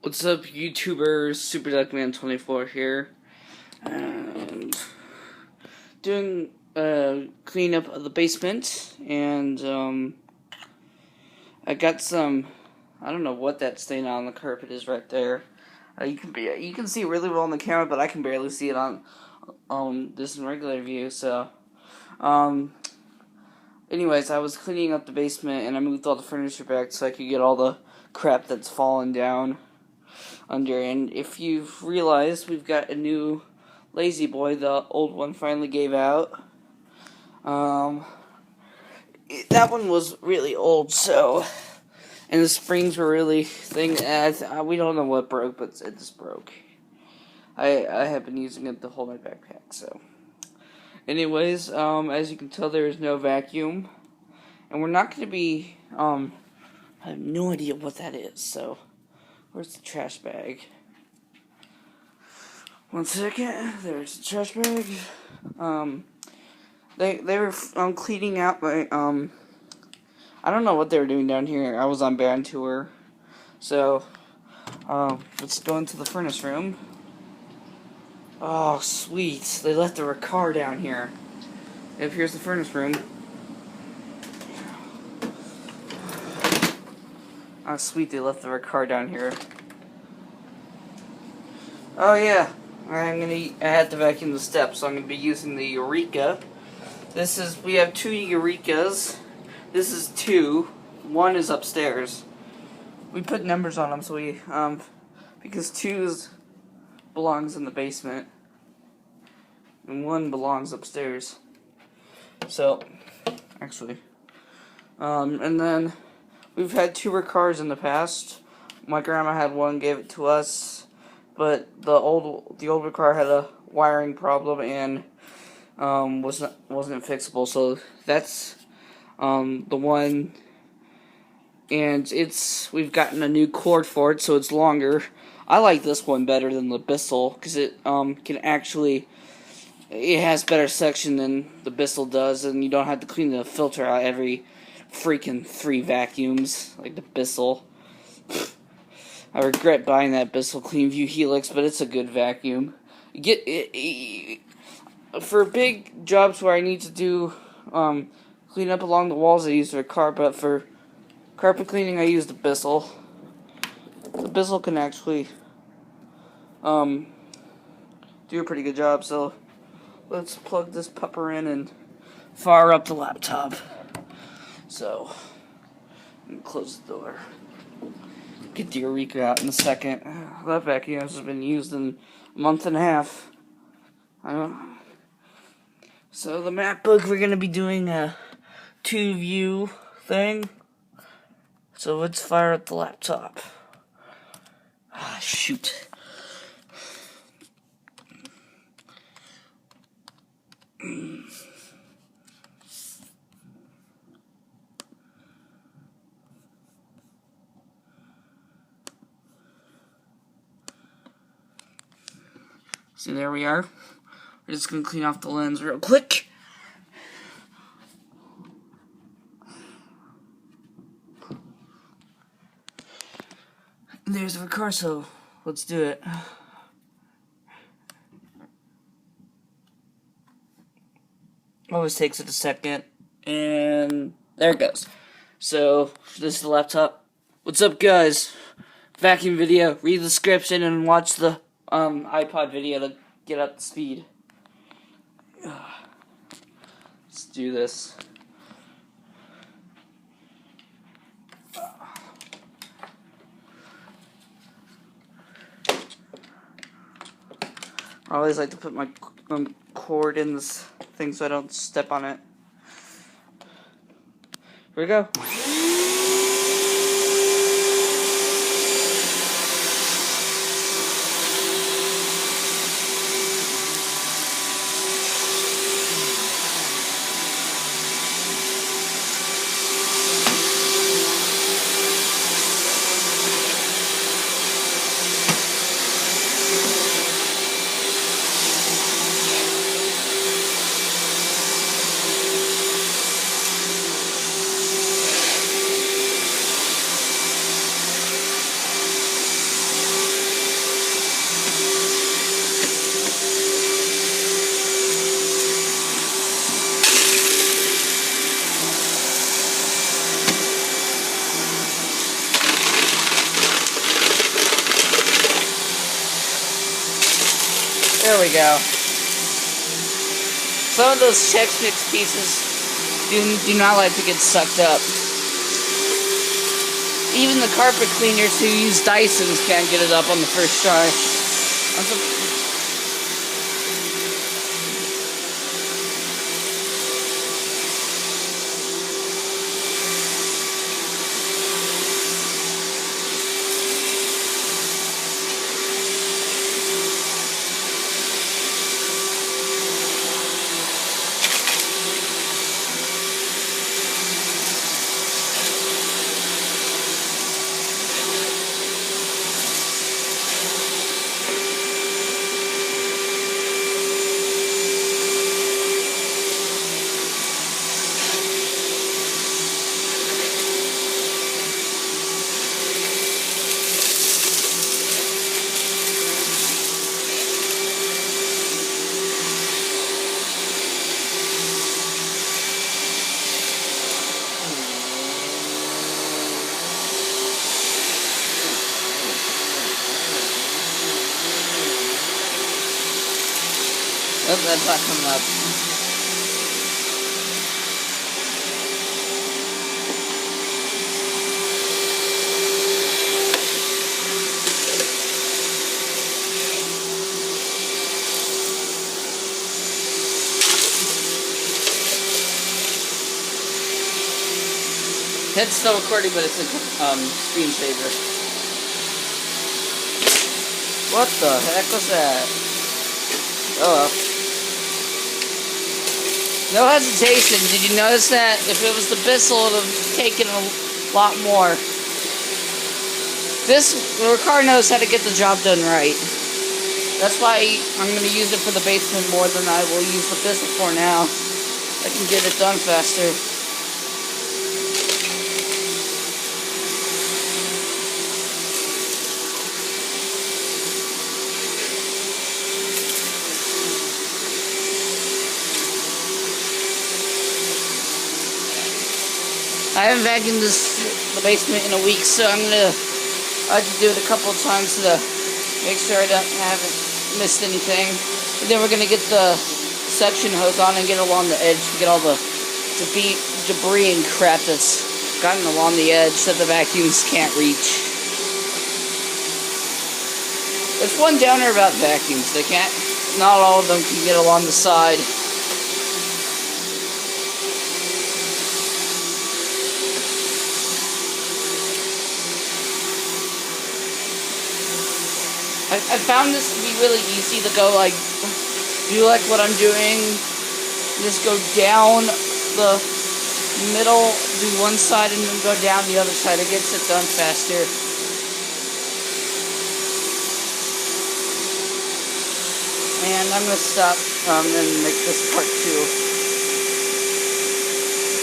What's up, YouTubers? SuperDuckman24 here, and doing cleanup of the basement. And I got some. I don't know what that stain on the carpet is right there. You can see it really well on the camera, but I can barely see it on this in regular view. So, anyways, I was cleaning up the basement and I moved all the furniture back so I could get all the crap that's fallen down under. And if you've realized, we've got a new lazy boy. The old one finally gave out. That one was really old, so, and the springs were really we don't know what broke, but it just broke. I have been using it to hold my backpack. So anyways, as you can tell, there is no vacuum, and we're not going to be I have no idea what that is. So where's the trash bag? One second. There's the trash bag. They were cleaning out my I don't know what they were doing down here. I was on band tour, so let's go into the furnace room. Oh, sweet! They left the Riccar down here. If here's the furnace room. Oh, sweet! They left the Riccar down here. Oh yeah, I had to vacuum the steps, so I'm gonna be using the Eureka. We have two Eurekas. This is two. One is upstairs. We put numbers on them so because two belongs in the basement and one belongs upstairs. So, actually, and then we've had two Riccars in the past. My grandma had one, gave it to us, but the old Riccar had a wiring problem and wasn't fixable. So that's the one, and we've gotten a new cord for it, so it's longer. I like this one better than the Bissell because it has better suction than the Bissell does, and you don't have to clean the filter out every freaking 3 vacuums like the Bissell. I regret buying that Bissell CleanView Helix, but it's a good vacuum. You get it for big jobs where I need to do clean up along the walls. I use the Riccar, but for carpet cleaning, I use the Bissell. The Bissell can actually do a pretty good job. So let's plug this pupper in and fire up the laptop. So I'm gonna close the door. Get the Eureka out in a second. That vacuum has been used in a month and a half. So the MacBook, we're gonna be doing a 2-view thing. So let's fire up the laptop. Ah, shoot. See, there we are. We're just gonna clean off the lens real quick. There's the Riccar, so let's do it. Always takes it a second, and there it goes. So this is the laptop. What's up, guys? Vacuum video. Read the description and watch the iPod video to get up to speed. Let's do this. I always like to put my cord in this thing so I don't step on it. Here we go. There we go. Some of those Chex Mix pieces do not like to get sucked up. Even the carpet cleaners who use Dysons can't get it up on the first try. Oh, that's not coming up. It's still recording, but it's a screensaver. What the heck was that? Oh well. No hesitation. Did you notice that? If it was the Bissell, it would have taken a lot more. Riccar knows how to get the job done right. That's why I'm going to use it for the basement more than I will use the Bissell for now. I can get it done faster. I haven't vacuumed the basement in a week, so I have to do it a couple of times to make sure I haven't missed anything. And then we're gonna get the suction hose on and get along the edge to get all the debris and crap that's gotten along the edge that the vacuums can't reach. There's one downer about vacuums. Not all of them can get along the side. I found this to be really easy to go do like what I'm doing. Just go down the middle, do one side, and then go down the other side. It gets it done faster. And I'm going to stop and make this part 2.